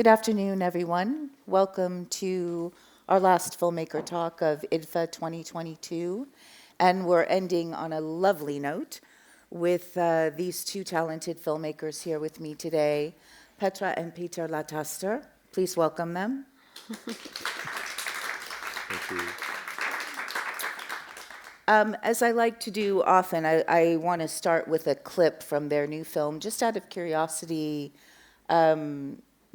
Good afternoon, everyone. Welcome to our last Filmmaker Talk of IDFA 2022. And we're ending on a lovely note with these two talented filmmakers here with me today, Petra and Peter Lataster. Please welcome them. Thank you. As I like to do often, I want to start with a clip from their new film, just out of curiosity.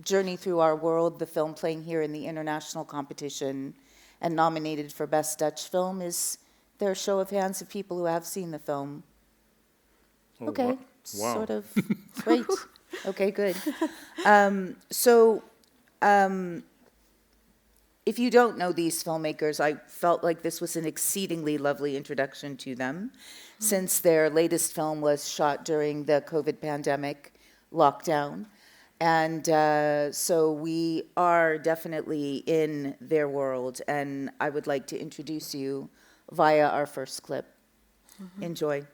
Journey Through Our World, the film playing here in the international competition and nominated for Best Dutch Film. Is there a show of hands of people who have seen the film? Oh, Okay, wow. sort of. Great. Okay, good. If you don't know these filmmakers, I felt like this was an exceedingly lovely introduction to them, since their latest film was shot during the COVID pandemic lockdown. And so we are definitely in their world, and I would like to introduce you via our first clip. Enjoy.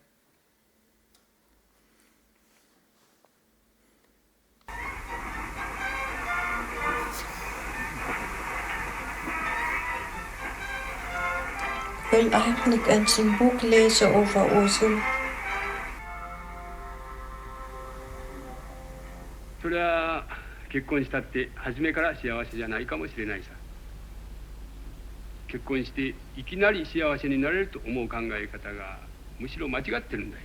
Ik wil eigenlijk eens een boek lezen over ozon. それは結婚したって初めから幸せじゃないかもしれないさ。結婚していきなり幸せになれると思う考え方がむしろ間違ってるんだよ。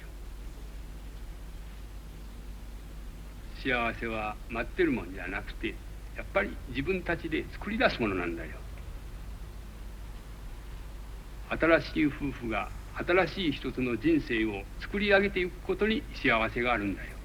幸せは待ってるもんじゃなくて、やっぱり自分たちで作り出すものなんだよ。新しい夫婦が新しい一つの人生を作り上げていくことに幸せがあるんだよ。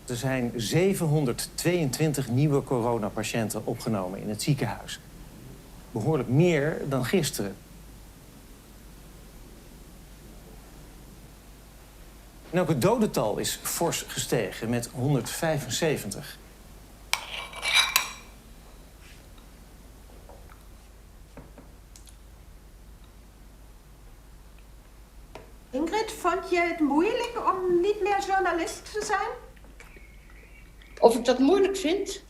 Er zijn 722 nieuwe coronapatiënten opgenomen in het ziekenhuis. Behoorlijk meer dan gisteren. En ook het dodental is fors gestegen met 175. Ingrid, vond je het moeilijk om niet meer journalist te zijn? Of ik dat moeilijk vind?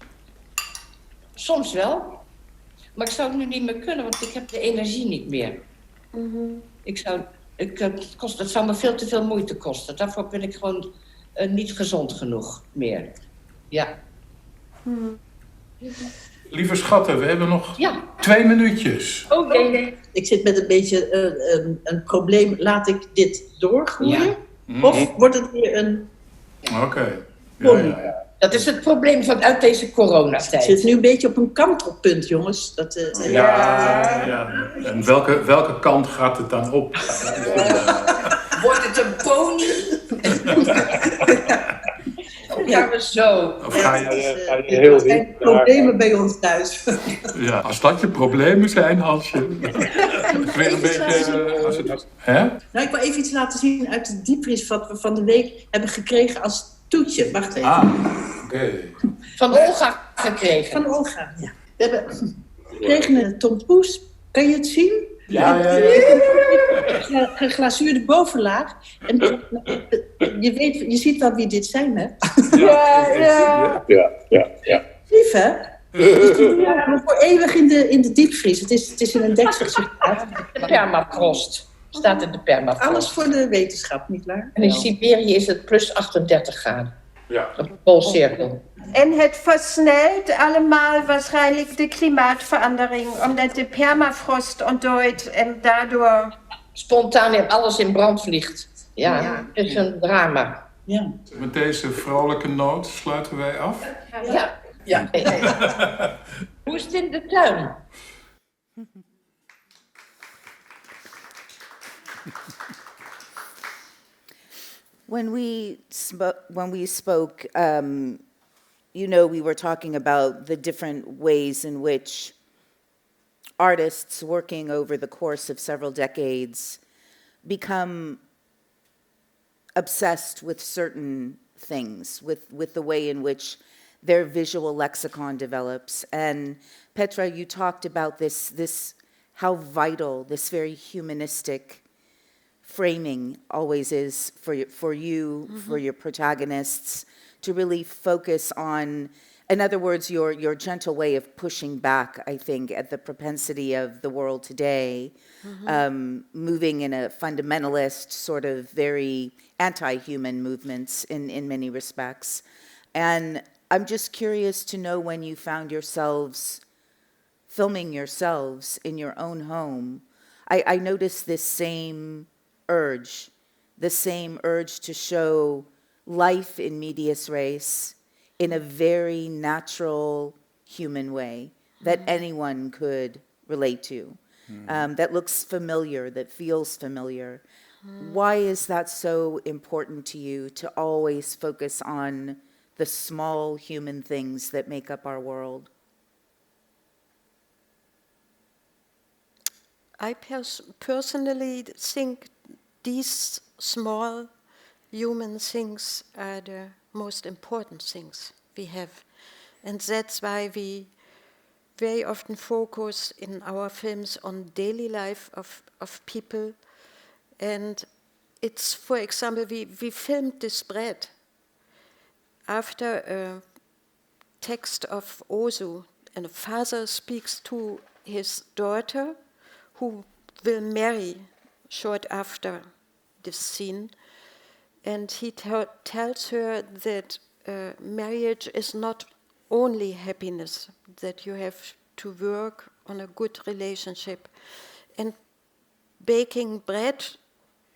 Soms wel. Maar ik zou het nu niet meer kunnen, want ik heb de energie niet meer. Het zou me veel te veel moeite kosten. Daarvoor ben ik gewoon niet gezond genoeg meer. Ja. Lieve schatten, we hebben nog Ja. 2 minuutjes. Oké. Ik zit met een beetje een probleem. Laat ik dit doorgroeien? Ja. Of wordt het weer een... Oké. Ja. Dat is het probleem vanuit deze coronatijd. Ik zit nu een beetje op een kantelpunt, jongens. Ja. En welke kant gaat het dan op? Wordt het een pony? Of gaan we zo? Of ga je... Er zijn problemen bij ons thuis. Ja, als dat je problemen zijn, als je... weer een beetje... Hè? Nou, ik wil even iets laten zien uit de diepvries wat we van de week hebben gekregen als toetje. Wacht even. Oké. Van Olga gekregen. Van Olga, ja. We kregen een tompoes. Kan je het zien? Ja. geglazuurde bovenlaag. En je ziet wel wie dit zijn, hè? Ja. Lief, hè? Dus die bewaren we voor eeuwig in de diepvries. Het is in een dekselsysteem. De permafrost. Staat in de permafrost. Alles voor de wetenschap, niet waar? En in Siberië is het plus 38 graden. Ja. Op de Poolcirkel. En het versnelt allemaal waarschijnlijk de klimaatverandering, omdat de permafrost ontdooit en daardoor... Spontaan en alles in brand vliegt. Ja, het is een drama. Ja. Met deze vrolijke noot sluiten wij af. Ja. Hoe is het in de tuin? When we spoke, we were talking about the different ways in which artists working over the course of several decades become obsessed with certain things, with the way in which their visual lexicon develops. And Petra, you talked about this how vital this very humanistic framing always is for you, for your protagonists, to really focus on, in other words, your gentle way of pushing back, I think, at the propensity of the world today, moving in a fundamentalist, sort of very anti-human movements in many respects. And I'm just curious to know when you found yourselves filming yourselves in your own home. I noticed this same urge to show life in medias res in a very natural, human way that anyone could relate to, that looks familiar, that feels familiar. Why is that so important to you, to always focus on the small human things that make up our world? I personally think these small human things are the most important things we have. And that's why we very often focus in our films on daily life of people. And it's, for example, we filmed this bread after a text of Ozu, and a father speaks to his daughter who will marry short after this scene, and he tells her that marriage is not only happiness, that you have to work on a good relationship, and baking bread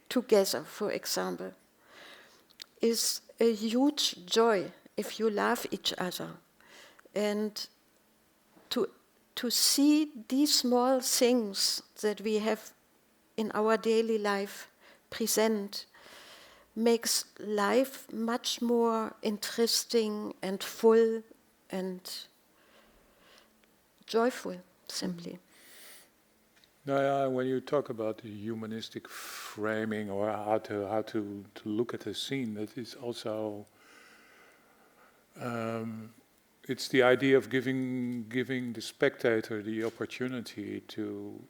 together, for example, is a huge joy if you love each other. And to see these small things that we have in our daily life present makes life much more interesting and full and joyful, simply. When you talk about the humanistic framing or how to look at a scene, that is also it's the idea of giving the spectator the opportunity to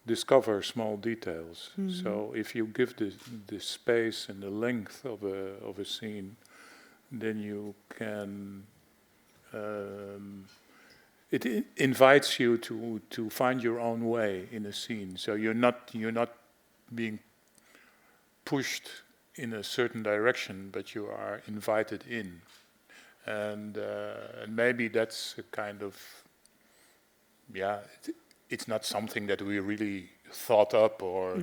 discover small details. So if you give the space and the length of a scene, then you can. It invites you to find your own way in a scene. So you're not being pushed in a certain direction, but you are invited in. And maybe that's a kind of, it's not something that we really thought up or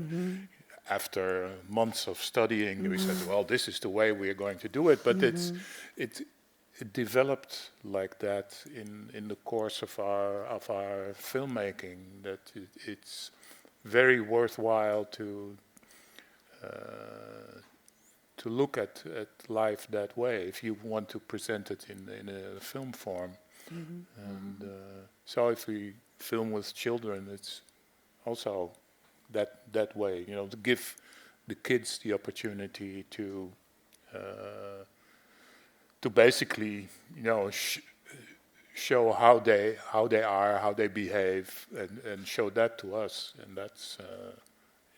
after months of studying we said, well, this is the way we are going to do it. But it developed like that in the course of our filmmaking, that it's very worthwhile to look at life that way if you want to present it in a film form. And so if we film with children, it's also that way, to give the kids the opportunity to basically, show how they are, how they behave, and show that to us, and that's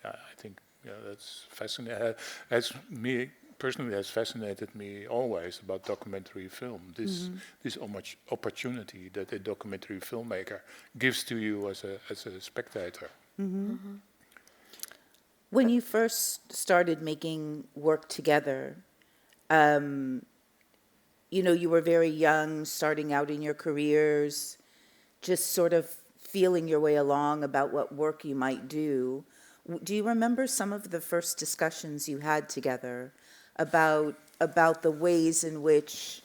I think that's fascinating. As me personally, has fascinated me always about documentary film. This much opportunity that a documentary filmmaker gives to you as a spectator. When you first started making work together, you were very young, starting out in your careers, just sort of feeling your way along about what work you might do. Do you remember some of the first discussions you had together about the ways in which,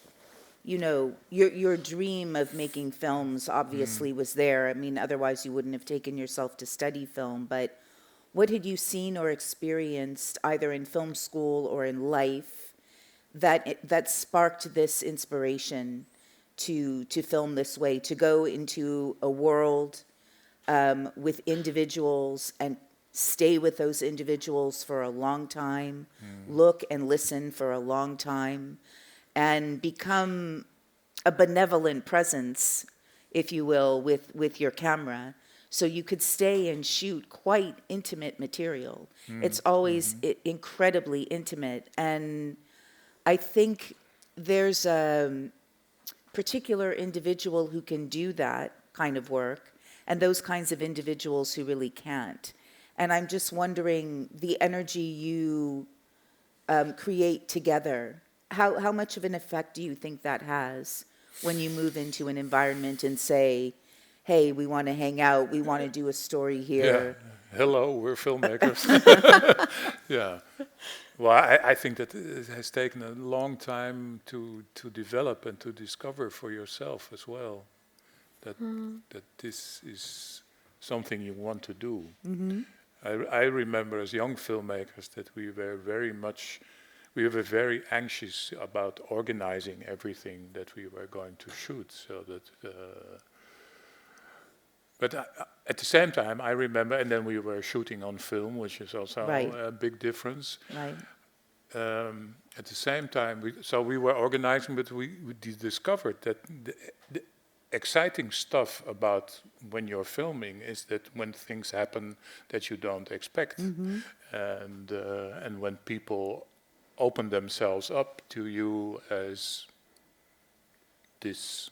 your dream of making films obviously was there? I mean, otherwise you wouldn't have taken yourself to study film, but what had you seen or experienced either in film school or in life that sparked this inspiration to film this way, to go into a world with individuals and stay with those individuals for a long time, look and listen for a long time, and become a benevolent presence, if you will, with your camera, so you could stay and shoot quite intimate material. It's always incredibly intimate, and I think there's a particular individual who can do that kind of work, and those kinds of individuals who really can't. And I'm just wondering, the energy you create together, how much of an effect do you think that has when you move into an environment and say, hey, we want to hang out, we want to do a story here? Yeah. Hello, we're filmmakers. Yeah. Well, I think that it has taken a long time to develop and to discover for yourself as well that this is something you want to do. I remember as young filmmakers that we were very anxious about organizing everything that we were going to shoot, so that. But at the same time, I remember, and then we were shooting on film, which is also a big difference. Right. At the same time, we were organizing, but we discovered that the exciting stuff about when you're filming is that when things happen that you don't expect, and when people open themselves up to you as this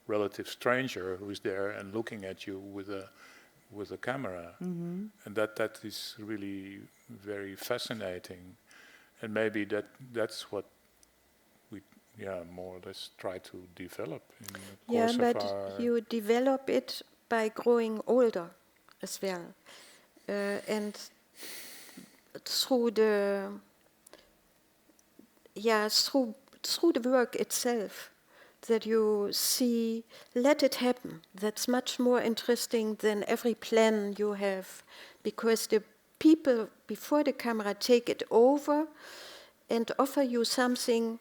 relative stranger who is there and looking at you with a camera, and that is really very fascinating, and maybe that's what we more or less try to develop in the course of our... you develop it by growing older as well, and through the through the work itself, that you see, let it happen. That's much more interesting than every plan you have, because the people before the camera take it over and offer you something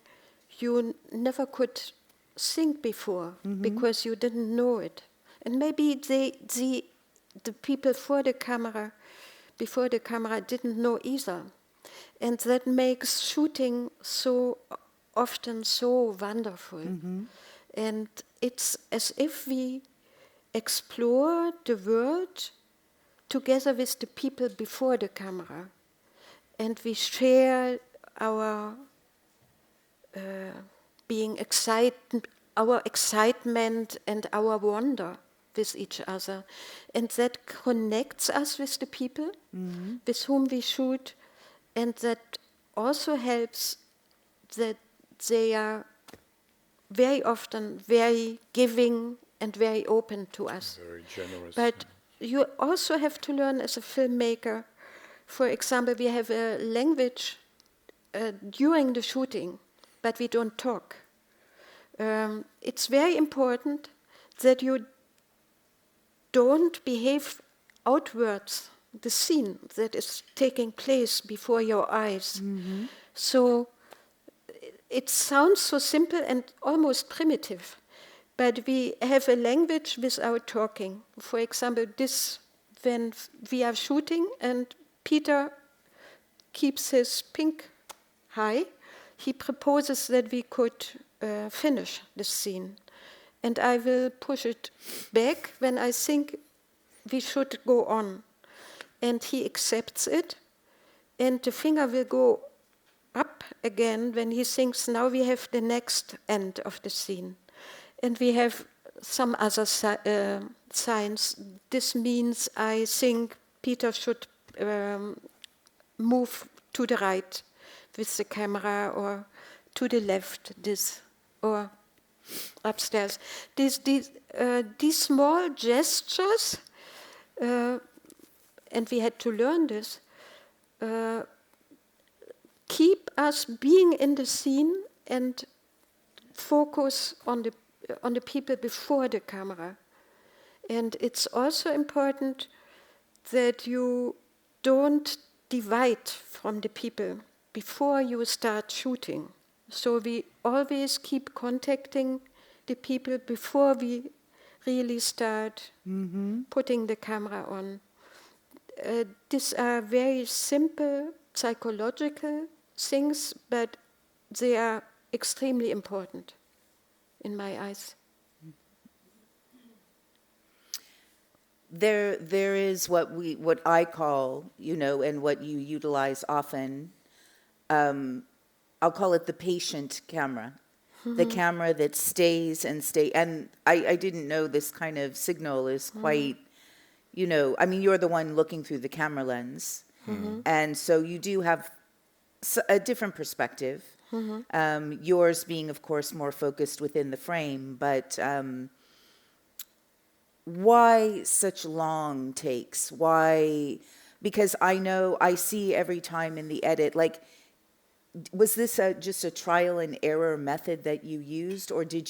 you never could think before, because you didn't know it. And maybe the people before the camera didn't know either. And that makes shooting so often so wonderful. And it's as if we explore the world together with the people before the camera, and we share our our excitement and our wonder with each other, and that connects us with the people with whom we shoot, and that also helps that they are very often very giving and very open to us. Very generous. But you also have to learn as a filmmaker. For example, we have a language during the shooting, but we don't talk. It's very important that you don't behave outwards the scene that is taking place before your eyes. So it sounds so simple and almost primitive, but we have a language without talking. For example, when we are shooting and Peter keeps his pink high, he proposes that we could finish the scene. And I will push it back when I think we should go on. and he accepts it, and the finger will go up again when he thinks, now we have the next end of the scene. And we have some other signs. This means I think Peter should move to the right with the camera, or to the left, or upstairs. These small gestures, and we had to learn this, keep us being in the scene and focus on the people before the camera. And it's also important that you don't divide from the people before you start shooting. So we always keep contacting the people before we really start putting the camera on. These are very simple psychological things, but they are extremely important in my eyes. There is what I call, and what you utilize often, I'll call it the patient camera. The camera that stays and I didn't know this kind of signal is quite, you're the one looking through the camera lens. And so you do have a different perspective. Yours being, of course, more focused within the frame, but why such long takes? Why? Because I see every time in the edit, like, was this just a trial and error method that you used, or do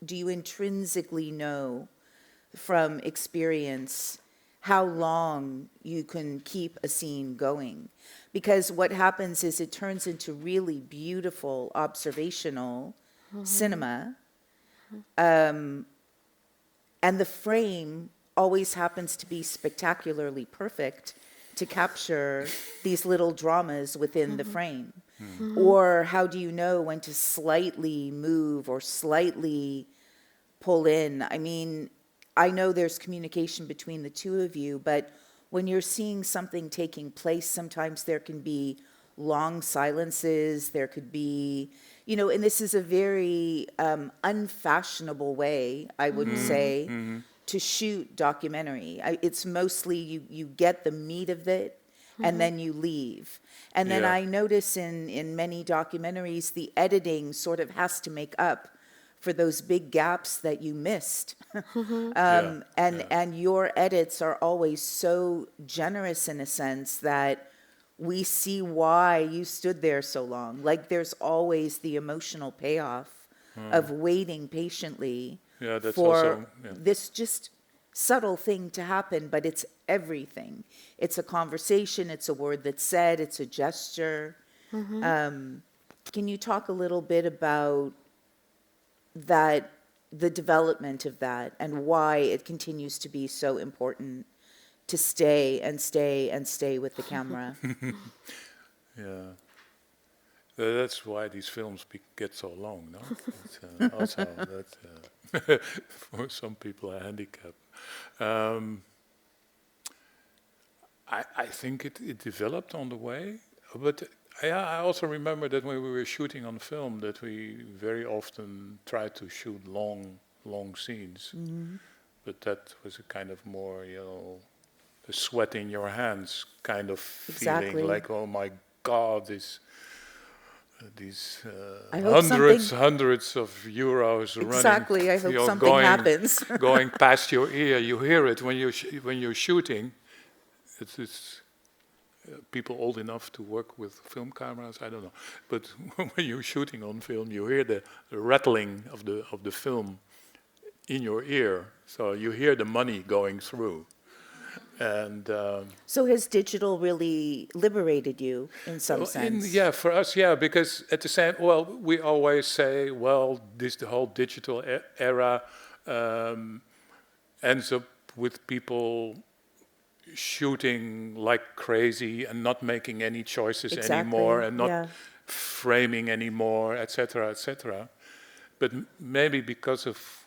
you intrinsically know from experience how long you can keep a scene going? Because what happens is it turns into really beautiful observational cinema, and the frame always happens to be spectacularly perfect to capture these little dramas within the frame. Or how do you know when to slightly move or slightly pull in? I mean, I know there's communication between the two of you, but when you're seeing something taking place, sometimes there can be long silences, there could be, and this is a very unfashionable way, I would say, to shoot documentary. It's mostly you get the meat of it, and then you leave. And then I notice in many documentaries, the editing sort of has to make up for those big gaps that you missed. And your edits are always so generous in a sense that we see why you stood there so long. Like, there's always the emotional payoff of waiting patiently for this just subtle thing to happen, but it's everything. It's a conversation, it's a word that's said, it's a gesture. Can you talk a little bit about that, the development of that, and why it continues to be so important to stay and stay and stay with the camera? That's why these films get so long, no? It's, also, that's for some people a handicap. I think it developed on the way, but I also remember that when we were shooting on film, that we very often tried to shoot long scenes, but that was a kind of more, the sweat in your hands kind of feeling, like, oh my God, these hundreds of euros running. Exactly, I hope something happens. Going past your ear, you hear it when you're shooting. It's people old enough to work with film cameras, I don't know. But when you're shooting on film, you hear the rattling of the film in your ear. So you hear the money going through. And so has digital really liberated you in some sense? For us, because at the same, we always say, the whole digital era ends up with people shooting like crazy and not making any choices anymore, and not framing anymore, etc., etc. But maybe because of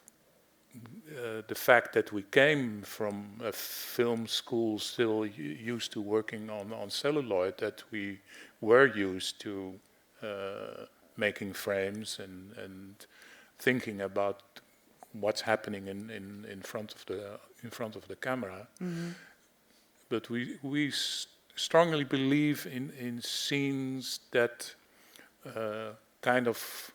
the fact that we came from a film school still used to working on celluloid, that we were used to making frames and thinking about what's happening in front of the camera. But we strongly believe in scenes that kind of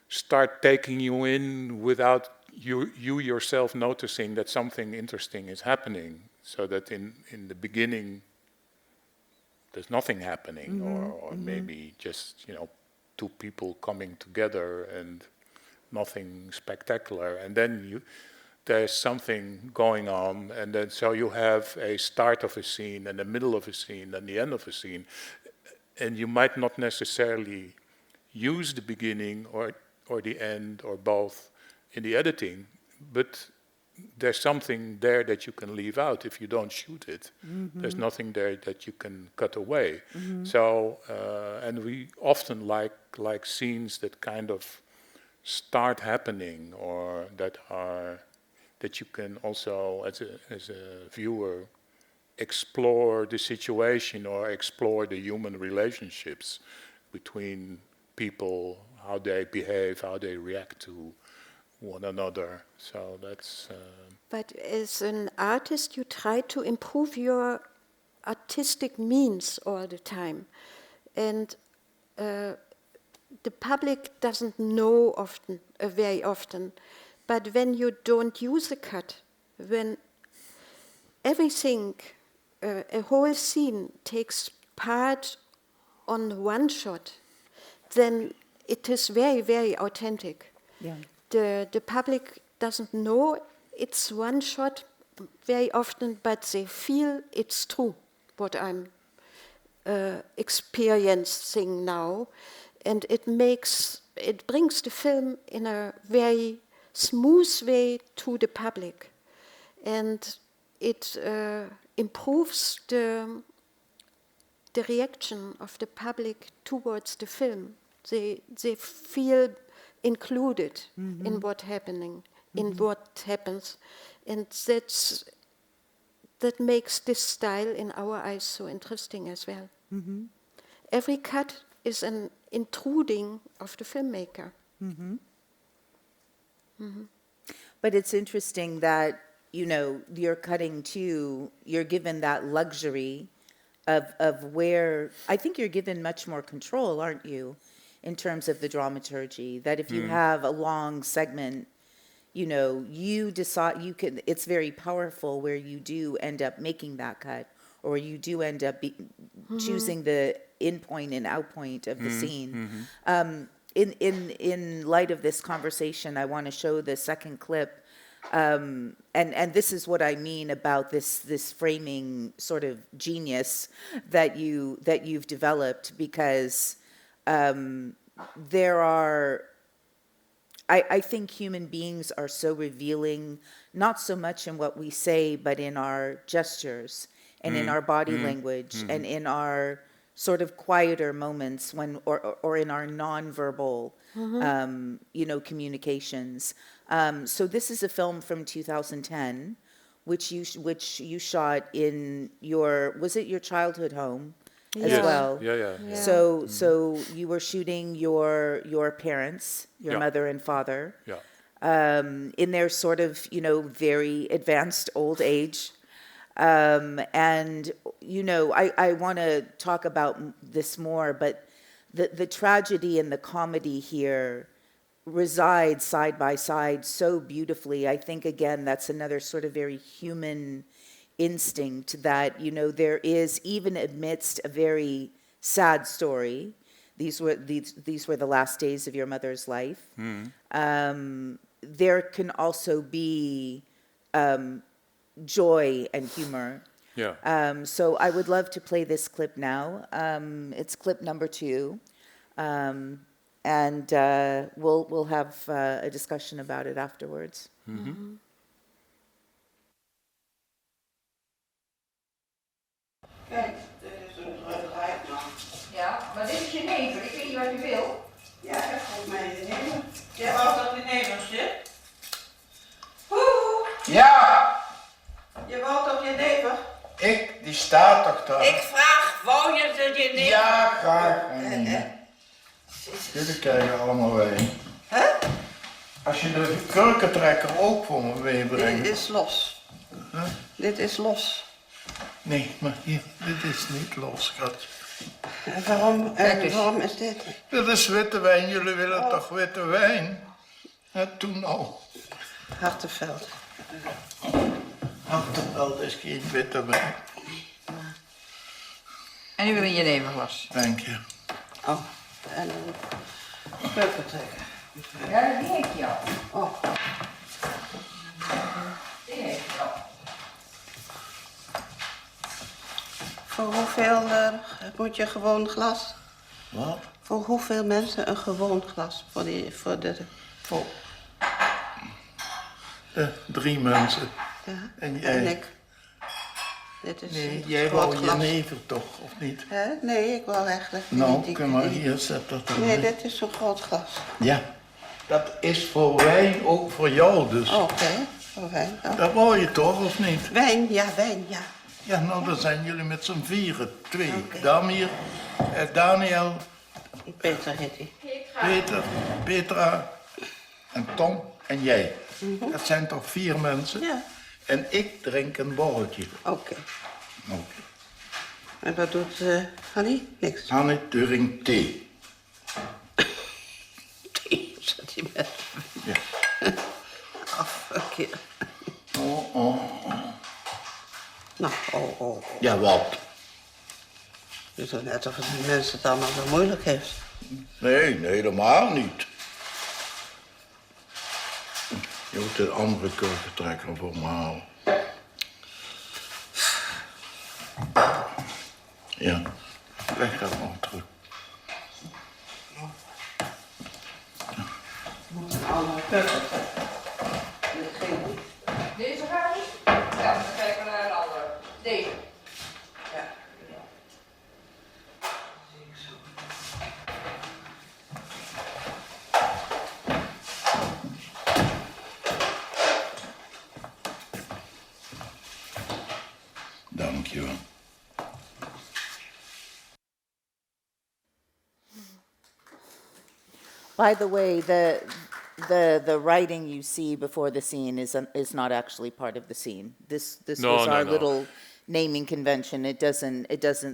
start taking you in without you yourself noticing that something interesting is happening, so that in the beginning there's nothing happening, or maybe just two people coming together and nothing spectacular, and then there's something going on, and then so you have a start of a scene and the middle of a scene and the end of a scene, and you might not necessarily use the beginning or the end or both in the editing, but there's something there that you can leave out if you don't shoot it. There's nothing there that you can cut away. So, and we often like scenes that kind of start happening, or that you can also, as a viewer, explore the situation or explore the human relationships between people, how they behave, how they react to one another. So that's... But as an artist, you try to improve your artistic means all the time. And the public doesn't know very often. But when you don't use a cut, when everything, a whole scene takes part on one shot, then it is very, very authentic. Yeah. The public doesn't know it's one shot very often, but they feel it's true, what I'm experiencing now. And it brings the film in a very smooth way to the public. And it improves the reaction of the public towards the film. They feel included in what happens, and that makes this style in our eyes so interesting as well. Every cut is an intruding of the filmmaker. But it's interesting that you're cutting too. You're given that luxury of where I think you're given much more control, aren't you? In terms of the dramaturgy, that if you have a long segment, you decide, it's very powerful where you do end up making that cut, or you do end up choosing the in point and out point of the scene. In light of this conversation, I want to show the second clip, and this is what I mean about this framing sort of genius that you've developed, because I think human beings are so revealing, not so much in what we say, but in our gestures and in our body language and in our sort of quieter moments or in our nonverbal, communications. So this is a film from 2010, which you shot in was it your childhood home? As well. Yeah. So you were shooting your parents, your mother and father, in their sort of very advanced old age, and I want to talk about this more, but the tragedy and the comedy here reside side by side so beautifully. I think again that's another sort of very human instinct that there is, even amidst a very sad story. These were the last days of your mother's life. There can also be joy and humor. So I would love to play this clip now. It's clip number 2, and we'll have a discussion about it afterwards. Kijk, dit is een geluid. Ja, maar dit is je never. Ik weet niet wat je wil. Ja, dat volgens mij de never. Ja, waar dat de never zit? Ja, Je wou toch jenever? die staat toch daar? Ik vraag, wou je de jenever? Ja, graag. Jullie krijgen allemaal wijn. Hè? Als je de kurkentrekker ook voor me meebrengt. Dit is los. Huh? Dit is los. Nee, maar hier, dit is niet los, schat. En waarom is dit? Dit is witte wijn, jullie willen toch witte wijn? Toen al. Hartenveld. Hartenveld is geen witte wijn. En nu weer een jeneverglas. Dank je. Oh, en een kurkentrekker. Ja, die heeft je al. Oh. Die heeft je al. Voor hoeveel moet je gewoon glas? Wat? Voor hoeveel mensen een gewoon glas? Voor 3 mensen. Ja. En jij? En ik. Dit is Nee, een jij groot wou glas. jenever toch, of niet? Hè? Nee, ik wou eigenlijk Nou, niet. kun maar hier zetten. Nee, dit is zo'n groot glas. Ja, dat is voor wijn ook voor jou dus. Oké, voor wijn. Oh. Dat wou je toch, of niet? Wijn, ja. Ja, nou, dan zijn jullie met z'n vieren. 2. Oké. Damir, Daniel, Petra heet hij. Petra en Tom en jij. Dat zijn toch 4 mensen? Ja. En ik drink een borreltje. Oké. En wat doet Hanny? Niks. Hanne drinkt thee. Thee, zat hij met. Ja. Afkeer. Oh. Nou, oh. Ja, wat? Het is toch net of de mensen het allemaal zo moeilijk heeft. Nee, helemaal niet. Je moet de andere kurkentrekker voor me halen. Ja, leg dat maar terug. Moet een andere kurkentrekker. Deze ga ik? Ja, dan kijken we naar een andere. Deze. Ja. Dank je wel. By the way, the writing you see before the scene is not actually part of the scene. This No, was no, our no. little naming convention. It doesn't.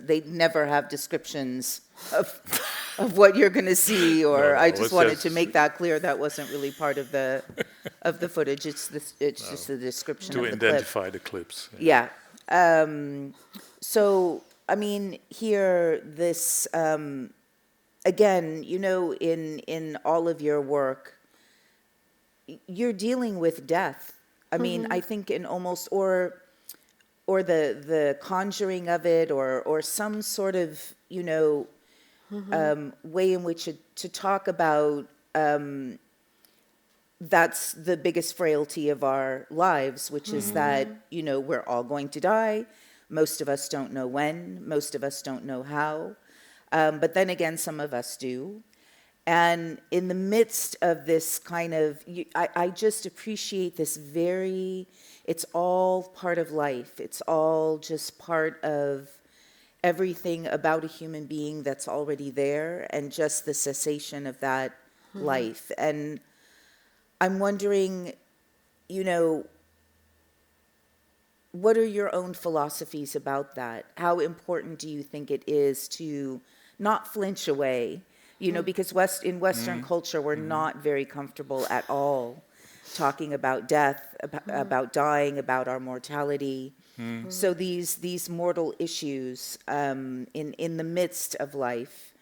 They never have descriptions of what you're going to see. Or No, I just it's wanted just- to make that clear. That wasn't really part of the footage. It's just the description To of the clip. identify the clips. Yeah. So, I mean, here, this, again, you know, in all of your work, you're dealing with death. I mean, I think in almost, or the conjuring of it, or some sort of, you know, way in which to talk about, that's the biggest frailty of our lives, which is that, you know, we're all going to die. Most of us don't know when. Most of us don't know how. But then again, some of us do. And in the midst of this kind of, I just appreciate this it's all part of life. It's all just part of everything about a human being that's already there, and just the cessation of that life. And I'm wondering, you know, what are your own philosophies about that? How important do you think it is to not flinch away? You know, because in Western culture, we're not very comfortable at all talking about death, about dying, about our mortality. So these mortal issues in the midst of life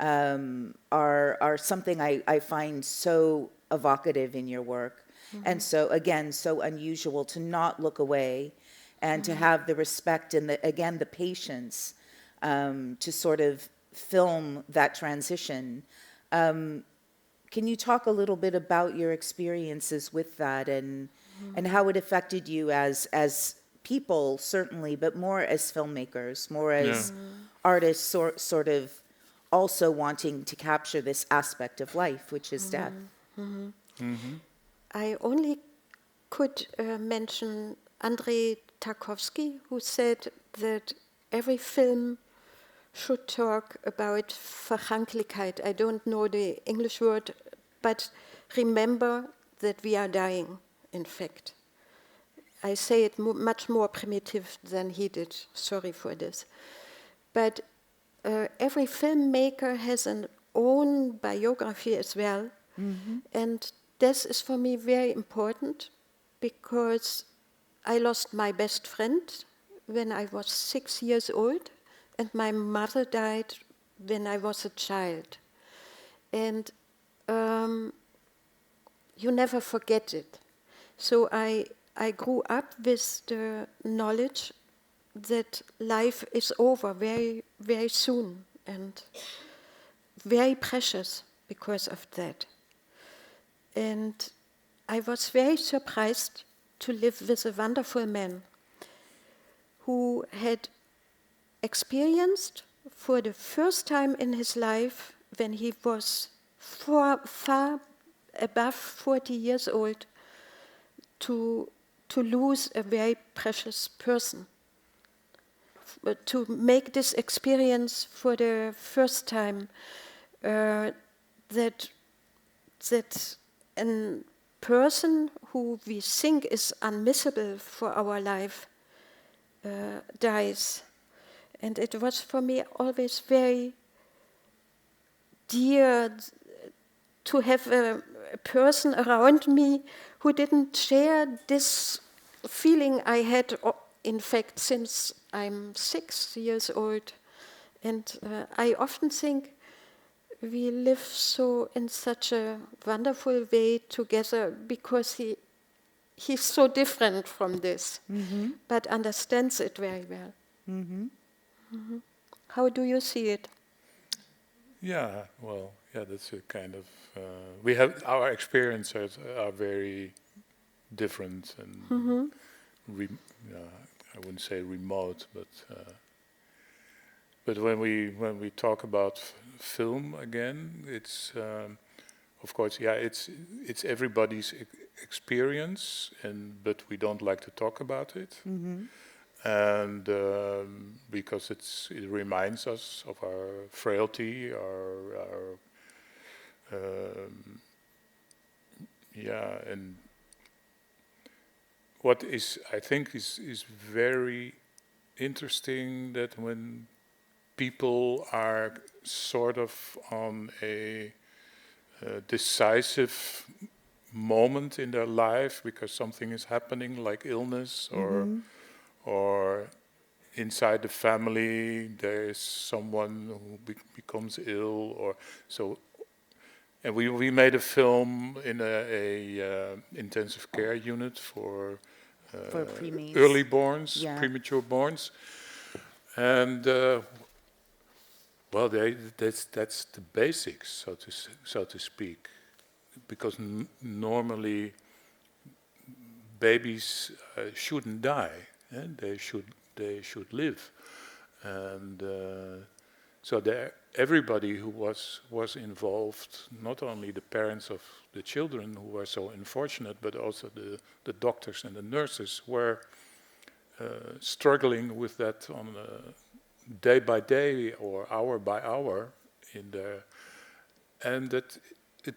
are something I find so evocative in your work. And so, again, so unusual to not look away and to have the respect and, the patience to sort of film that transition. Can you talk a little bit about your experiences with that and how it affected you as people, certainly, but more as filmmakers, more as artists, sort of also wanting to capture this aspect of life, which is death? I only could mention Andrei Tarkovsky, who said that every film should talk about Vergankelijkheid. I don't know the English word, but remember that we are dying, in fact. I say it much more primitive than he did, sorry for this. But every filmmaker has an own biography as well, and this is for me very important because I lost my best friend when I was 6 years old, and my mother died when I was a child. And you never forget it. So I grew up with the knowledge that life is over very, very soon and very precious because of that. And I was very surprised to live with a wonderful man who had experienced for the first time in his life, when he was far above 40 years old, to lose a very precious person. To make this experience for the first time, that a person who we think is unmissable for our life dies. And it was for me always very dear to have a person around me who didn't share this feeling I had, in fact, since I'm 6 years old. And I often think we live so in such a wonderful way together because he's so different from this, but understands it very well. How do you see it? Yeah, well, yeah, that's a kind of we have our experiences are very different and I wouldn't say remote, but when we talk about film again, it's of course, yeah, it's everybody's experience, but we don't like to talk about it. And because it reminds us of our frailty, our and what I think is very interesting that when people are sort of on a decisive moment in their life because something is happening, like illness or inside the family there is someone who becomes ill, or so. And we made a film in a intensive care unit for early borns, premature borns, and well, that's the basics, so to speak, because normally babies shouldn't die. And they should live, and so everybody who was involved, not only the parents of the children who were so unfortunate, but also the doctors and the nurses were struggling with that on a day by day or hour by hour and that it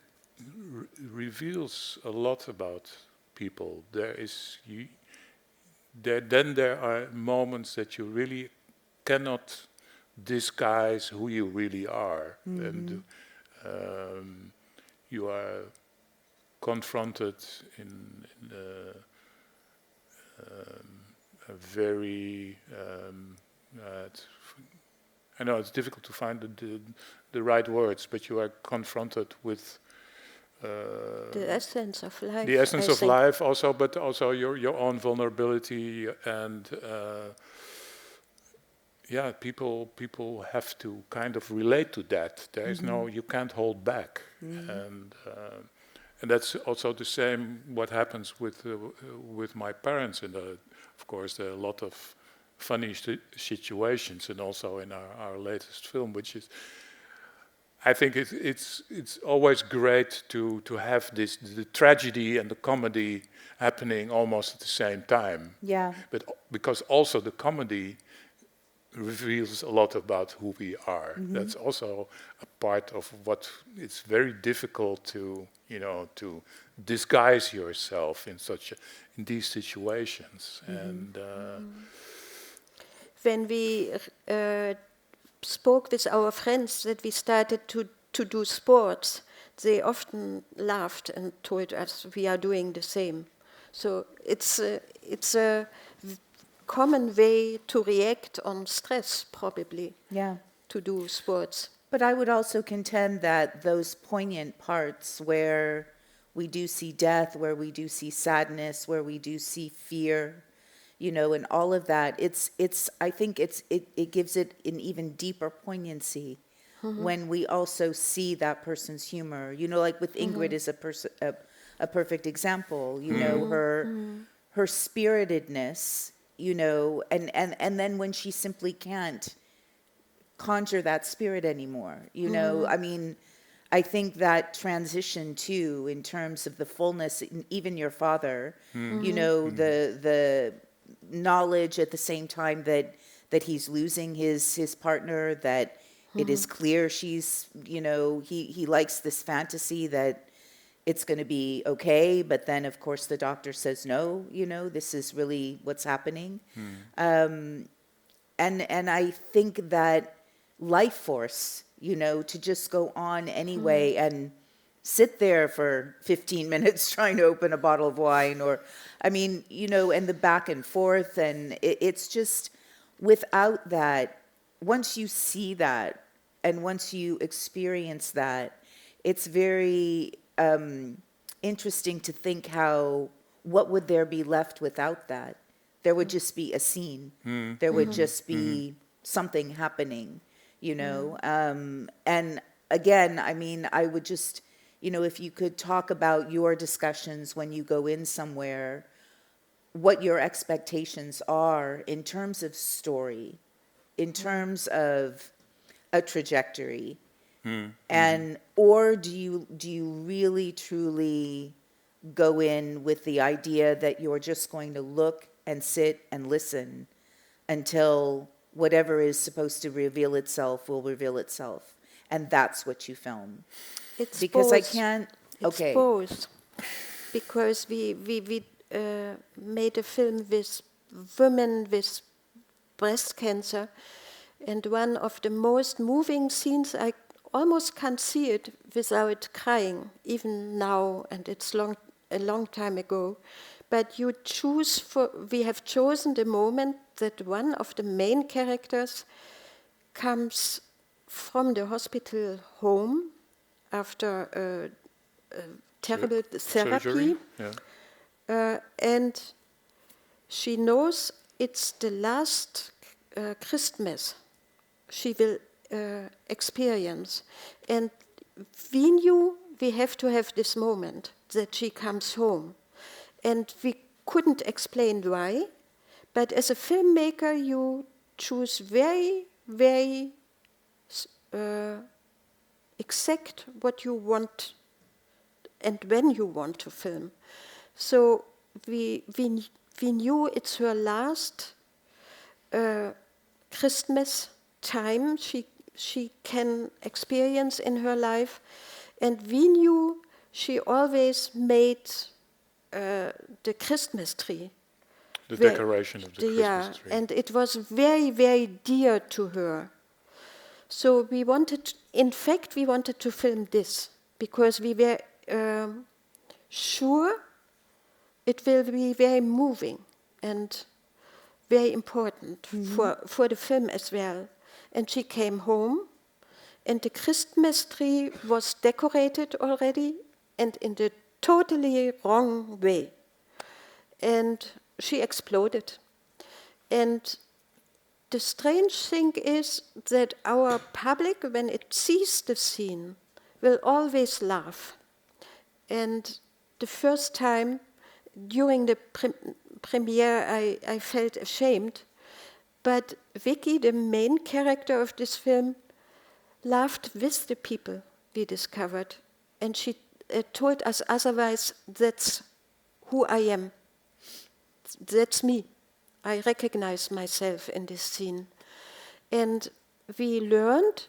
reveals a lot about people. There are moments that you really cannot disguise who you really are, and you are confronted in a very I know it's difficult to find the right words, but you are confronted with the essence of life. The essence of life, also, but also your own vulnerability, and people have to kind of relate to that. There is you can't hold back, and that's also the same. What happens with my parents, and of course there are a lot of funny situations, and also in our latest film, which is I think it's always great to have the tragedy and the comedy happening almost at the same time. Yeah. But because also the comedy reveals a lot about who we are. That's also a part of what it's very difficult to to disguise yourself in these situations. And when we spoke with our friends that we started to do sports, they often laughed and told us we are doing the same. So it's a common way to react on stress, probably. Yeah. To do sports. But I would also contend that those poignant parts where we do see death, where we do see sadness, where we do see fear, and all of that, I think it gives it an even deeper poignancy when we also see that person's humor. Like with Ingrid is a perfect example. Her spiritedness, and then when she simply can't conjure that spirit anymore, I mean, I think that transition too, in terms of the fullness, even your father, the knowledge at the same time that he's losing his partner, that it is clear she's, he likes this fantasy that it's going to be okay, but then of course the doctor says no, this is really what's happening. And I think that life force, to just go on anyway and sit there for 15 minutes trying to open a bottle of wine, or, I mean, and the back and forth, and it's just, without that, once you see that, and once you experience that, it's very interesting to think what would there be left without that? There would just be a scene. There would just be something happening, and again, I mean, I would just, if you could talk about your discussions when you go in somewhere, what your expectations are in terms of story, in terms of a trajectory, and or do you really truly go in with the idea that you're just going to look and sit and listen until whatever is supposed to reveal itself will reveal itself, and that's what you film? It's because both. I can't. Okay. It's both. Because we made a film with women with breast cancer, and one of the most moving scenes, I almost can't see it without crying, even now, and it's a long time ago. But we have chosen the moment that one of the main characters comes from the hospital home after a terrible therapy. And she knows it's the last Christmas she will experience. And we knew we have to have this moment that she comes home. And we couldn't explain why, but as a filmmaker, you choose very, very exact what you want and when you want to film. So we knew it's her last Christmas time she can experience in her life, and we knew she always made the Christmas tree. The decoration of the Christmas tree. And it was very, very dear to her. So we wanted to film this because we were sure it will be very moving and very important for the film as well. And she came home, and the Christmas tree was decorated already, and in the totally wrong way. And she exploded. And the strange thing is that our public, when it sees the scene, will always laugh. And the first time during the premiere, I felt ashamed. But Vicky, the main character of this film, laughed with the people we discovered, and she told us otherwise, that's who I am. That's me. I recognize myself in this scene. And we learned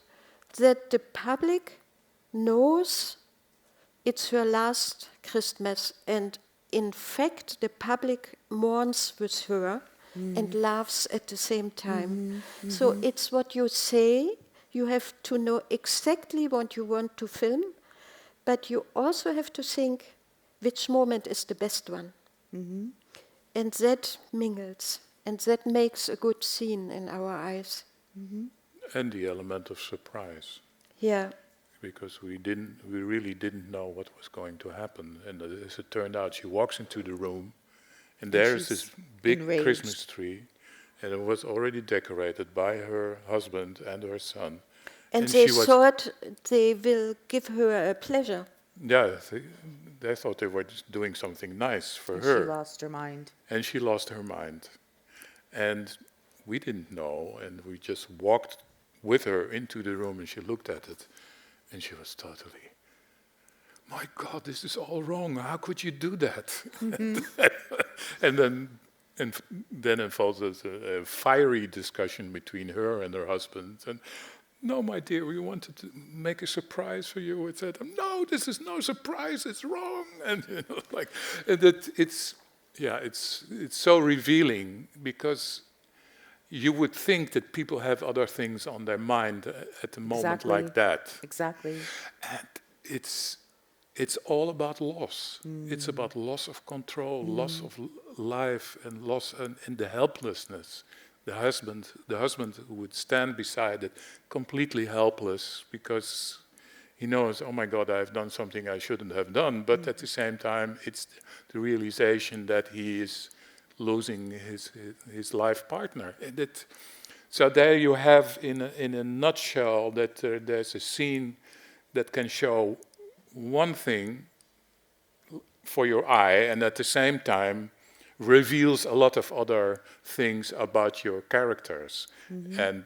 that the public knows it's her last Christmas, and in fact the public mourns with her and laughs at the same time. So it's what you say. You have to know exactly what you want to film, but you also have to think which moment is the best one. And that mingles, and that makes a good scene in our eyes. And the element of surprise. Yeah. Because we really didn't know what was going to happen. And as it turned out, she walks into the room, and there's this big enraged Christmas tree, and it was already decorated by her husband and her son. And they thought they will give her a pleasure. Yeah, they thought they were just doing something nice for her. She lost her mind. And she lost her mind. And we didn't know, and we just walked with her into the room, and she looked at it, and she was totally, my God, this is all wrong. How could you do that? And then unfolded a fiery discussion between her and her husband. And no, my dear, we wanted to make a surprise for you. It said, no, this is no surprise. It's wrong. And it's so revealing, because you would think that people have other things on their mind at a moment like that. Exactly. And it's all about loss. It's about loss of control, loss of life, and loss and the helplessness. The husband who would stand beside it, completely helpless, because he knows, oh my God, I've done something I shouldn't have done. But at the same time, it's the realization that he is losing his life partner. So there you have, in a nutshell, that there's a scene that can show one thing for your eye, and at the same time reveals a lot of other things about your characters. And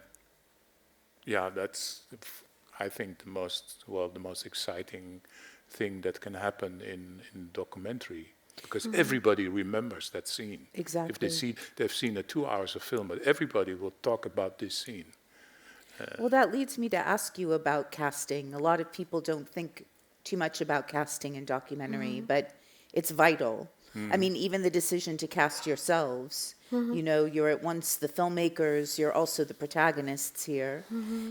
yeah, that's, I think, the most exciting thing that can happen in documentary. Because everybody remembers that scene. Exactly. If they've seen 2 hours of film, but everybody will talk about this scene. Well, that leads me to ask you about casting. A lot of people don't think too much about casting in documentary, but it's vital. I mean, even the decision to cast yourselves, you know, you're at once the filmmakers, you're also the protagonists here.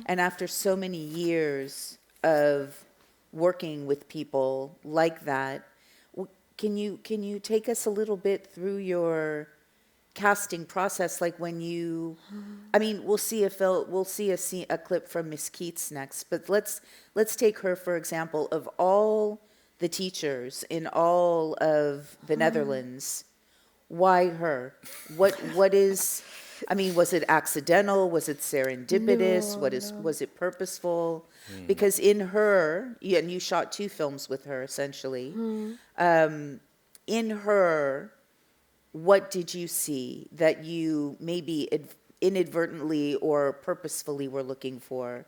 And after so many years of working with people like that, can you take us a little bit through your casting process? Like when you, I mean, we'll see a clip from Miss Keats next, but let's take her for example. Of all the teachers in all of the Netherlands, why her? What is? I mean, was it accidental? Was it serendipitous? No. Was it purposeful? Because in her, and you shot 2 films with her essentially. In her, what did you see that you maybe inadvertently or purposefully were looking for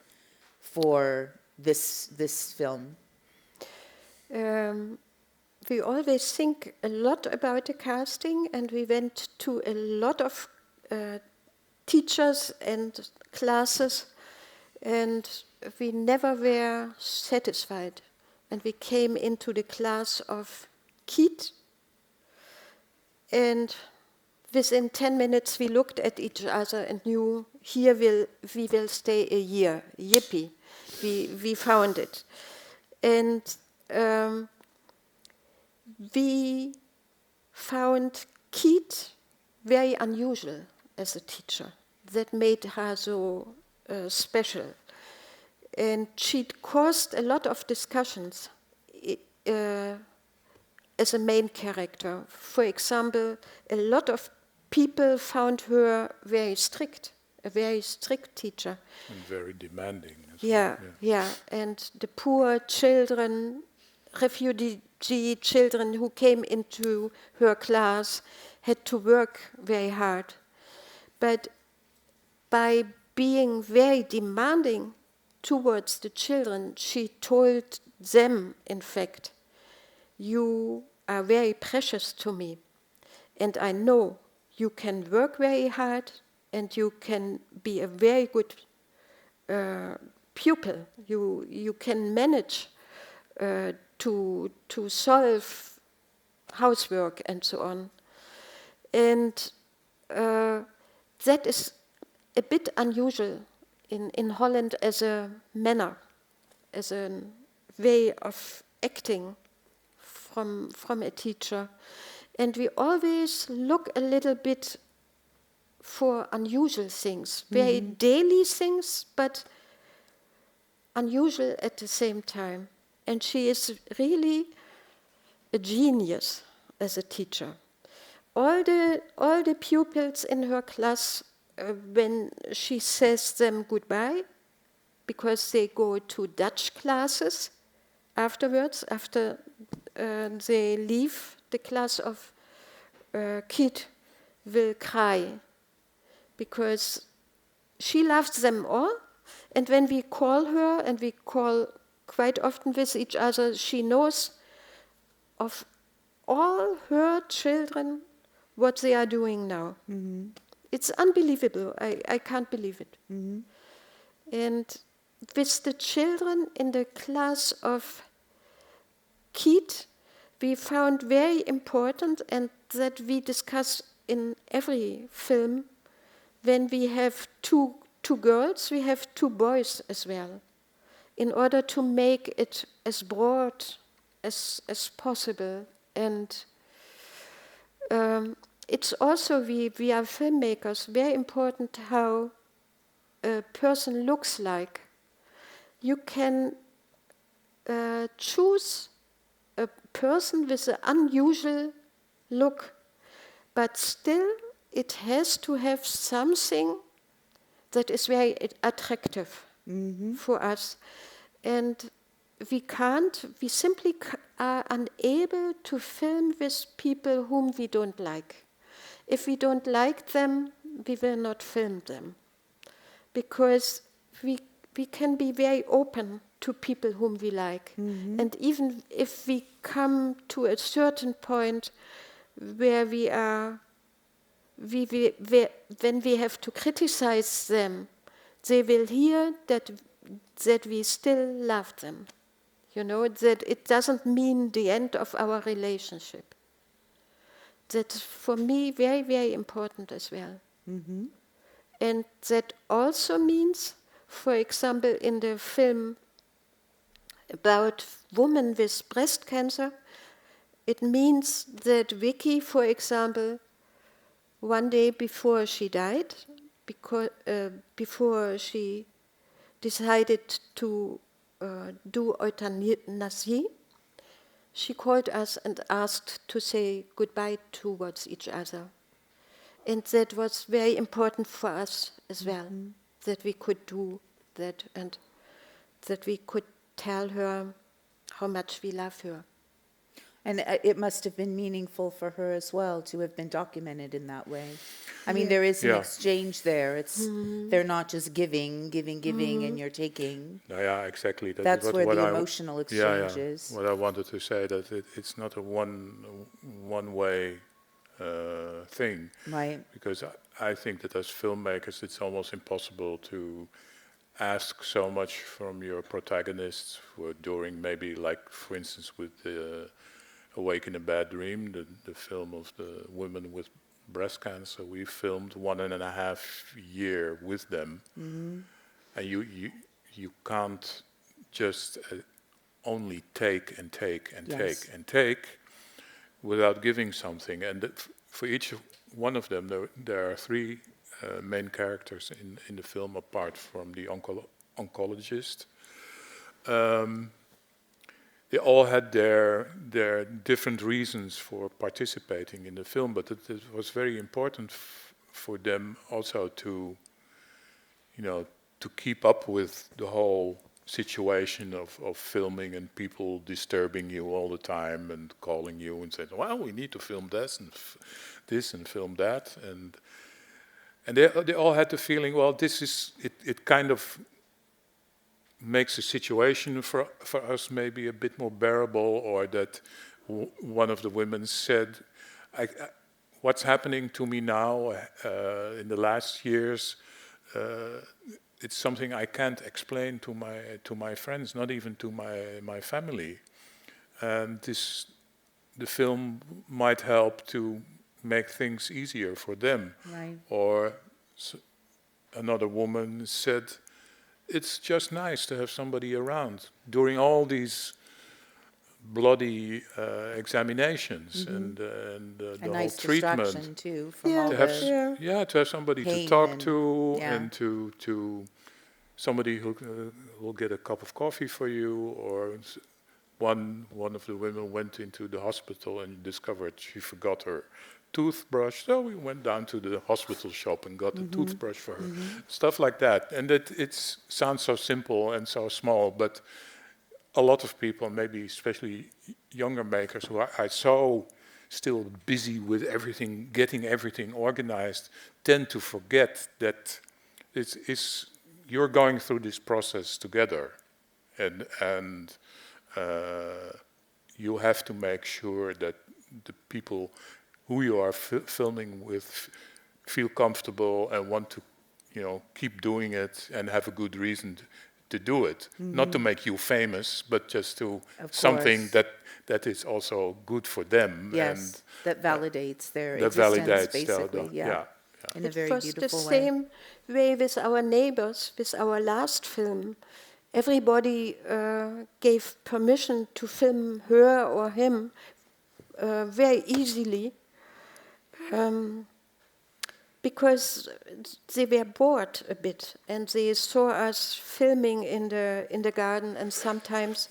this film? We always think a lot about the casting, and we went to a lot of teachers and classes, and we never were satisfied. And we came into the class of Keat, and within 10 minutes we looked at each other and knew, we will stay a year. Yippee, we found it. And we found Keat very unusual as a teacher. That made her so special. And she caused a lot of discussions as a main character. For example, a lot of people found her very strict, a very strict teacher. And very demanding. Yeah. And the poor children, refugee children who came into her class had to work very hard. But by being very demanding, towards the children, she told them, in fact, you are very precious to me, and I know you can work very hard and you can be a very good pupil. You can manage to solve housework and so on. And that is a bit unusual in Holland as a manner, as a way of acting from a teacher. And we always look a little bit for unusual things, very daily things, but unusual at the same time. And she is really a genius as a teacher. All the pupils in her class, when she says them goodbye, because they go to Dutch classes afterwards, after they leave the class of kid, will cry, because she loves them all. And when we call her, and we call quite often with each other, she knows of all her children what they are doing now. It's unbelievable. I can't believe it. And with the children in the class of Keat, we found very important, and that we discuss in every film, when we have two girls, we have two boys as well, in order to make it as broad as possible. And it's also, we are filmmakers, very important how a person looks like. You can choose a person with an unusual look, but still it has to have something that is very attractive for us. And we simply are unable to film with people whom we don't like. If we don't like them, we will not film them. Because we can be very open to people whom we like. And even if we come to a certain point where when we have to criticize them, they will hear that we still love them. You know, that it doesn't mean the end of our relationship. That's for me very, very important as well. And that also means, for example, in the film about women with breast cancer, it means that Vicky, for example, one day before she died, before she decided to do euthanasia, she called us and asked to say goodbye towards each other. And that was very important for us as well, that we could do that and that we could tell her how much we love her. And it must have been meaningful for her as well to have been documented in that way. I mean, there is an exchange there. It's they're not just giving, and you're taking. Yeah, exactly. That's where the emotional exchange is. What I wanted to say, that it's not a one-way thing. Right. Because I think that as filmmakers, it's almost impossible to ask so much from your protagonists during maybe, like, for instance, with the Awake in a Bad Dream, the film of the women with breast cancer. We filmed 1.5 years with them, and you can't just only take and take and take and take without giving something. And for each one of them, there are 3 main characters in the film, apart from the oncologist. They all had their different reasons for participating in the film, but it was very important for them also to, to keep up with the whole situation of filming and people disturbing you all the time and calling you and saying, well, we need to film this and film that. And they all had the feeling, well, this is, it kind of makes the situation for us maybe a bit more bearable, or that one of the women said, what's happening to me now in the last years, it's something I can't explain to my friends, not even to my family. And the film might help to make things easier for them. Right. Or another woman said, it's just nice to have somebody around during all these bloody examinations and the A whole nice treatment. distraction too from Yeah. all To have, the to have somebody to pain talk and- to, yeah. and to somebody who will get a cup of coffee for you. Or one of the women went into the hospital and discovered she forgot her toothbrush, so we went down to the hospital shop and got a toothbrush for her. Stuff like that. And it sounds so simple and so small, but a lot of people, maybe especially younger makers who are so still busy with everything, getting everything organized, tend to forget that you're going through this process together, and you have to make sure that the people who you are filming with feel comfortable and want to, keep doing it and have a good reason to do it. Not to make you famous, but just to something that is also good for them. Yes, and that validates their that existence, validates basically. yeah. In a It very was beautiful the way. same way with our neighbors, with our last film. Everybody gave permission to film her or him very easily because they were bored a bit and they saw us filming in the garden, and sometimes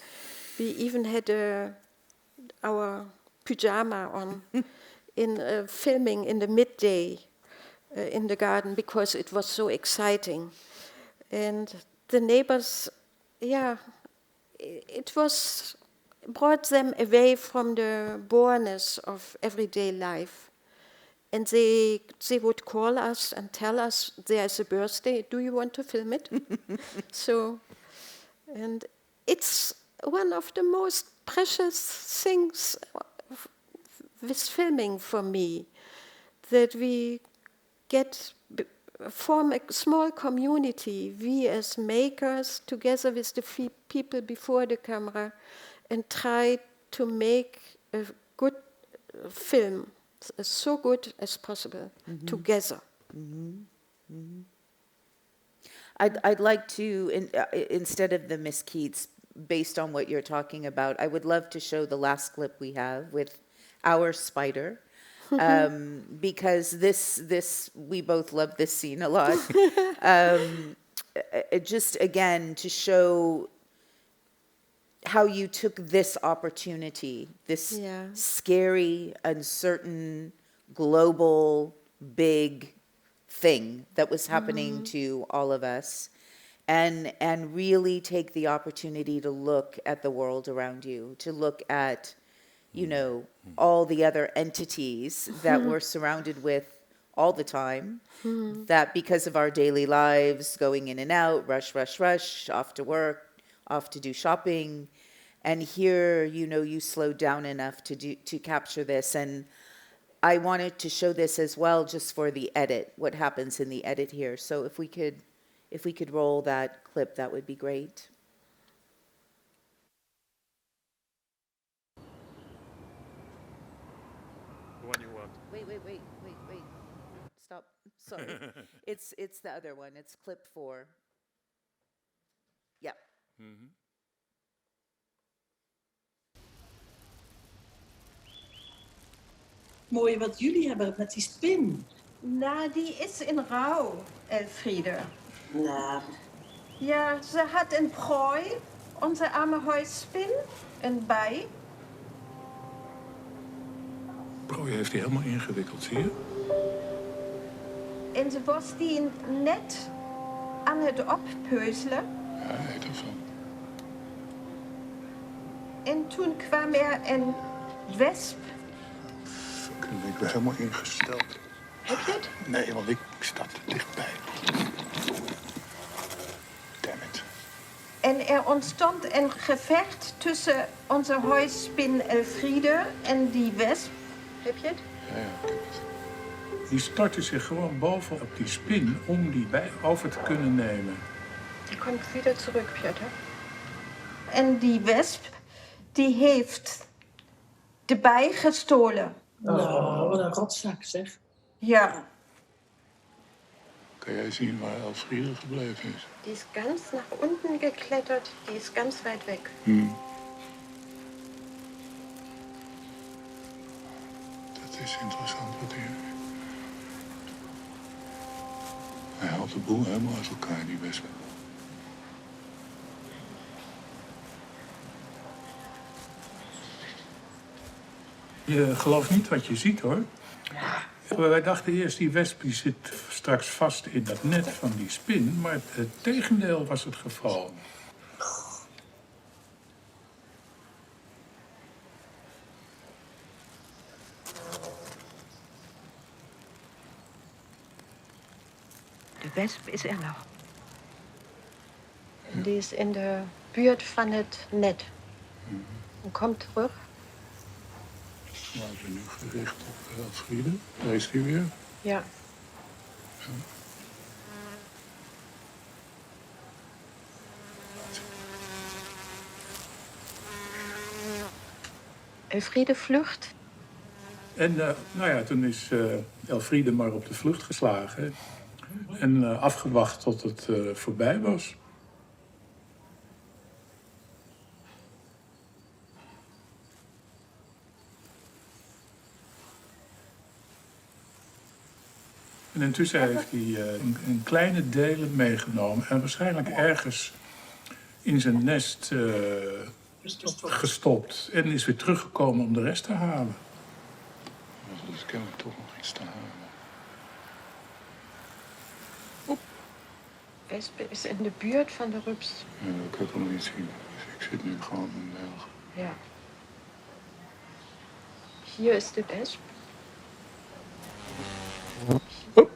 we even had our pyjama on in filming in the midday in the garden because it was so exciting. And the neighbors, it brought them away from the boreness of everyday life. And they would call us and tell us, there's a birthday, do you want to film it? And it's one of the most precious things with filming for me, that we form a small community, we as makers, together with the people before the camera, and try to make a good film, so good as possible, together. I'd like to, instead of the Miss Keats, based on what you're talking about, I would love to show the last clip we have with our spider. Because this we both love this scene a lot. Just again to show how you took this opportunity, this scary, uncertain, global, big thing that was happening to all of us, and really take the opportunity to look at the world around you, to look at all the other entities that we're surrounded with all the time, that because of our daily lives, going in and out, rush, off to work, off to do shopping, and here, you slowed down enough to capture this. And I wanted to show this as well, just for the edit, what happens in the edit here. So if we could roll that clip, that would be great. When you want. Wait. Stop. Sorry. It's the other one. It's clip 4. Yeah. Mooi wat jullie hebben met die spin. Na, die is in rouw, Elfriede. Nou, Ja, ze had een prooi, onze arme huisspin, een bij. Prooi heeft hij helemaal ingewikkeld, zie je? En ze was die net aan het oppeuzelen. Ja, hij heet ervan. En toen kwam er een wesp. Ik ben helemaal ingesteld. Heb je het? Nee, want ik sta te dichtbij. Damn it. En er ontstond een gevecht tussen onze huisspin Elfriede en die wesp. Heb je het? Ja, ik heb het. Die stortte zich gewoon bovenop die spin om die over te kunnen nemen. Die komt weer terug, Petra. En die wesp, die heeft de bij gestolen. Oh, wat een rotzak zeg. Ja. Kan jij zien waar Elfriede gebleven is? Die is ganz nach unten geklettert, die is ganz weit weg. Dat is interessant wat hier. Hij haalt de boel helemaal uit elkaar, die wesp. Je gelooft niet wat je ziet, hoor. Wij dachten eerst, die wesp die zit straks vast in dat net van die spin, maar het tegendeel was het geval. De wesp is er nog. Die is in de buurt van het net. En komt terug. Nou, ik ben nu gericht op Elfriede. Daar is die weer. Ja. Elfriede vlucht. En nou ja, toen is Elfriede maar op de vlucht geslagen. En afgewacht tot het voorbij was. En intussen heeft hij een kleine delen meegenomen. En waarschijnlijk ergens in zijn nest gestopt. En is weer teruggekomen om de rest te halen. Dus ik heb er toch nog iets te halen. Wesp is in de buurt van de rups. Ja, dat kan ik nog niet zien. Dus ik zit nu gewoon in België. Ja. Hier is de wesp. Hop.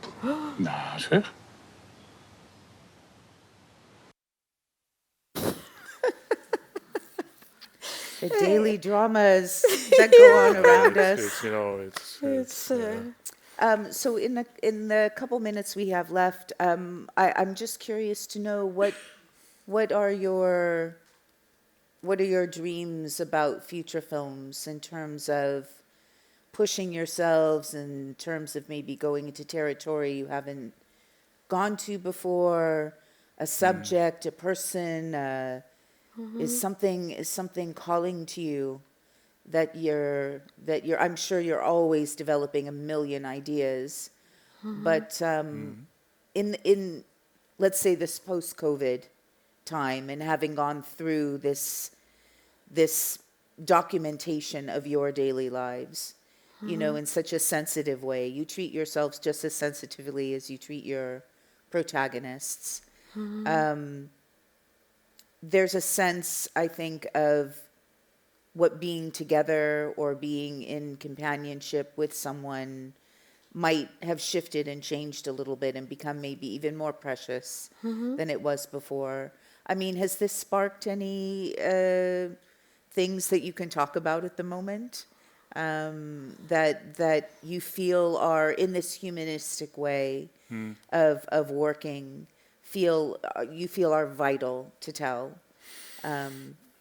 Nou, zeg. The daily dramas that go on around us. You know, it's So in the couple minutes we have left, I'm just curious to know what are your dreams about future films in terms of pushing yourselves, in terms of maybe going into territory you haven't gone to before, a subject, a person, is something calling to you that you're I'm sure you're always developing a million ideas, but in let's say this post-COVID time and having gone through this documentation of your daily lives, you know, in such a sensitive way, you treat yourselves just as sensitively as you treat your protagonists. There's a sense, I think, of what being together or being in companionship with someone might have shifted and changed a little bit and become maybe even more precious than it was before. I mean, has this sparked any things that you can talk about at the moment that you feel are in this humanistic way of working, you feel are vital to tell?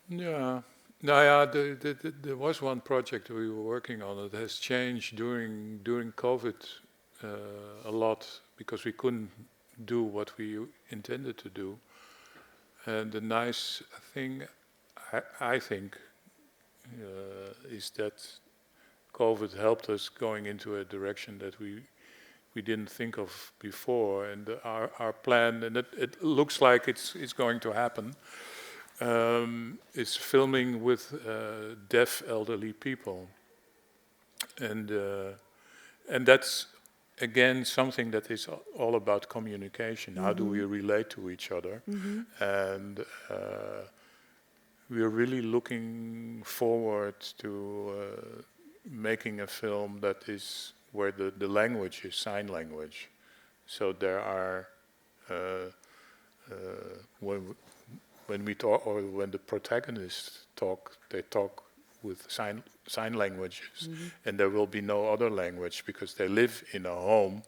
Yeah. Nou ja, there was one project we were working on that has changed during COVID a lot because we couldn't do what we intended to do. And the nice thing, I think, is that COVID helped us going into a direction that we didn't think of before. And our plan, and it looks like it's going to happen, is filming with deaf elderly people, and that's again something that is all about communication. How do we relate to each other? And we're really looking forward to making a film that is where the language is sign language. So there are when we talk, or when the protagonists talk, they talk with sign languages, and there will be no other language because they live in a home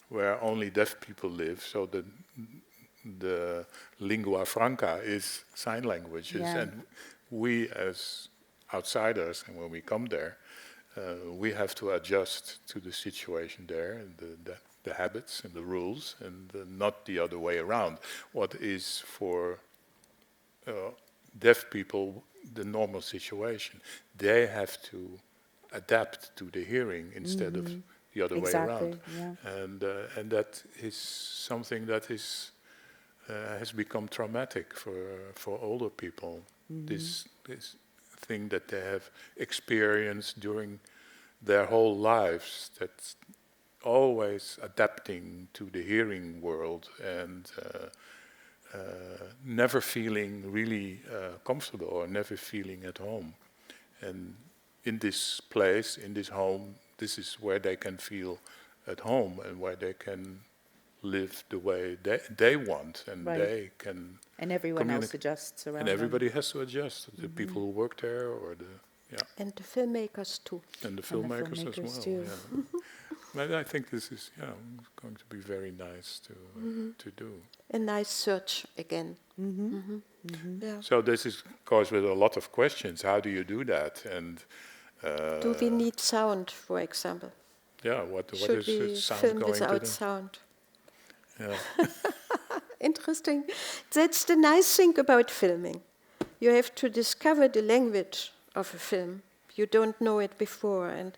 where only deaf people live. So the lingua franca is sign languages, and we as outsiders, and when we come there, we have to adjust to the situation there, and the habits and the rules, and not the other way around. What is for deaf people the normal situation, they have to adapt to the hearing instead of the other way around. And that is something that is has become traumatic for older people. This thing that they have experienced during their whole lives, that's always adapting to the hearing world and never feeling really comfortable or never feeling at home. And in this place, in this home, this is where they can feel at home and where they can live the way they want, and they can. And everyone else adjusts around. And everybody has to adjust. The people who work there, or and the filmmakers too. And the filmmakers as well. Too. Yeah. But I think this is going to be very nice to do. A nice search again. Yeah. So this is goes with a lot of questions. How do you do that? And do we need sound, for example? Yeah. What Should is we sound film going without to do? sound? Yeah. Interesting. That's the nice thing about filming. You have to discover the language of a film. You don't know it before. And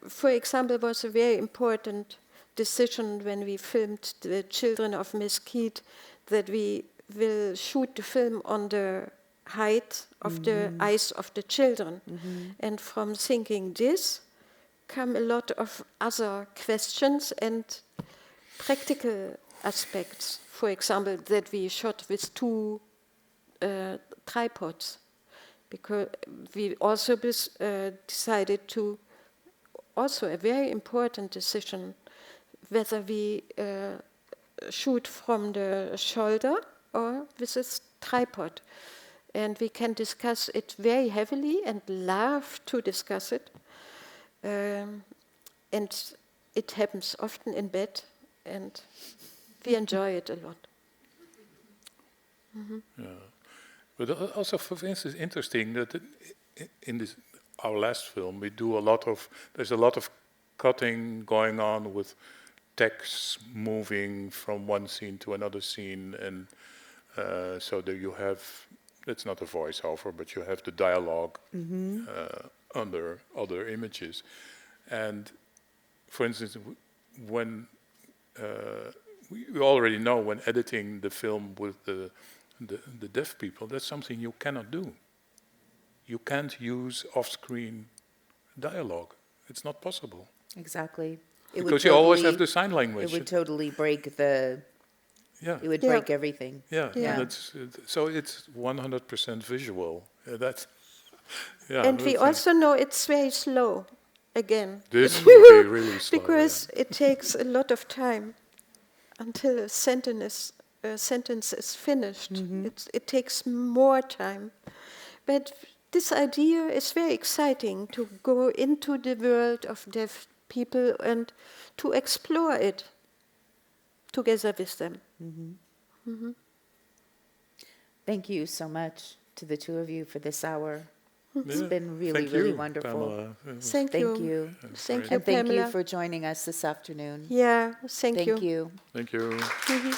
for example, it was a very important decision when we filmed The Children of Mesquite that we will shoot the film on the height of the eyes of the children. And from thinking this come a lot of other questions and practical aspects. For example, that we shot with 2 tripods, because we also decided to, also a very important decision, whether we shoot from the shoulder or with a tripod. And we can discuss it very heavily and love to discuss it. And it happens often in bed, and we enjoy it a lot. Yeah. But also, for instance, interesting that in this our last film we do there's a lot of cutting going on with text moving from one scene to another scene, and so that you have, it's not a voiceover, but you have the dialogue under other images. And for instance, when we already know when editing the film with the deaf people, that's something you cannot do. You can't use off-screen dialogue. It's not possible. Exactly. Because you always have the sign language. It would totally break the. Yeah. It would break everything. Yeah. So it's 100% visual. That's. Yeah. And we also know it's very slow. Again. This will be really slow. Because it takes a lot of time until a sentence is finished. It takes more time. But this idea is very exciting, to go into the world of deaf people and to explore it together with them. Thank you so much to the two of you for this hour. It's Yeah. been really, Thank really you, wonderful. Pamela. Thank you. Thank you, And thank Pamela. you for joining us this afternoon. Yeah, thank you. Thank you. Mhm.